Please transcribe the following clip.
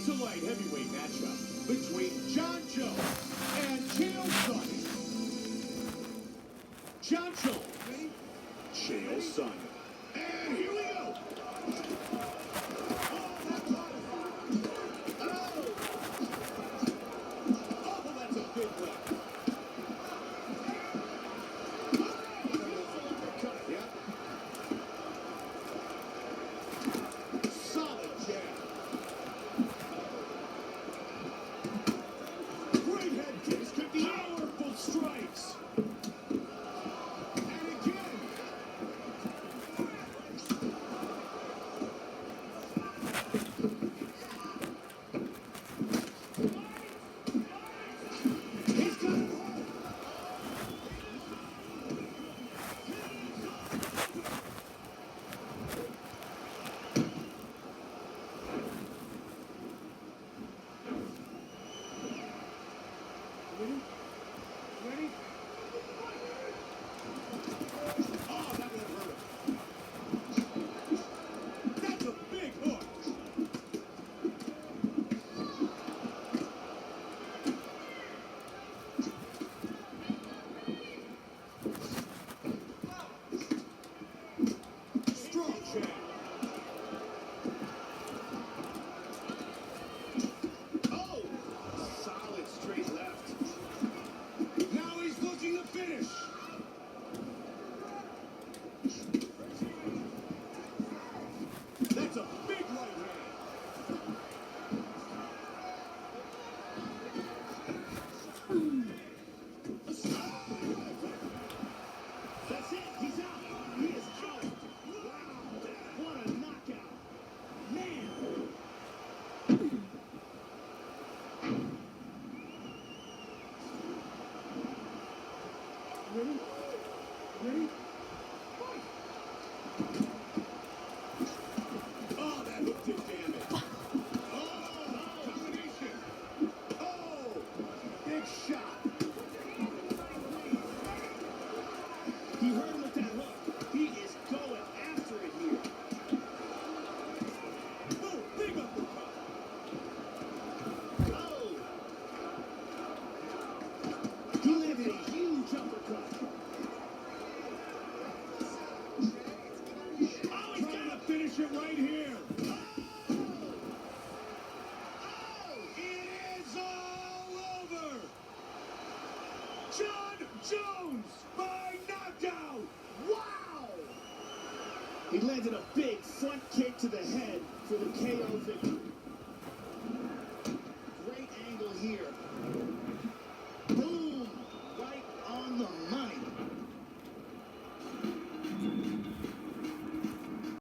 It's a light heavyweight matchup between Jon Jones and Chael Sonnen. Jon Jones, ready? Chael Sonnen. And here we go. Oh, that's a big left. Yep. Solid jab. Great head kicks, could be powerful strikes. And again. He's got it. Ready? Ready? Oh, that would have hurt him. That's a big hook. Strong jab. Oh, solid straight left. Now he's looking to finish. That's a big right hand. That's it. He's out. He is choked. Wow. What a knockout. Man. Ready? Ready? Oh, that hook did damage. Oh, combination. Oh, big shot. He hurt him with that hook. He is going after it here. Oh, big uppercut. Oh. He landed a huge uppercut. Oh, he's trying to finish it right here. Oh, it is all over. Jon Jones by knockout. Wow. He landed a big front kick to the head for the KO victory. Great angle here.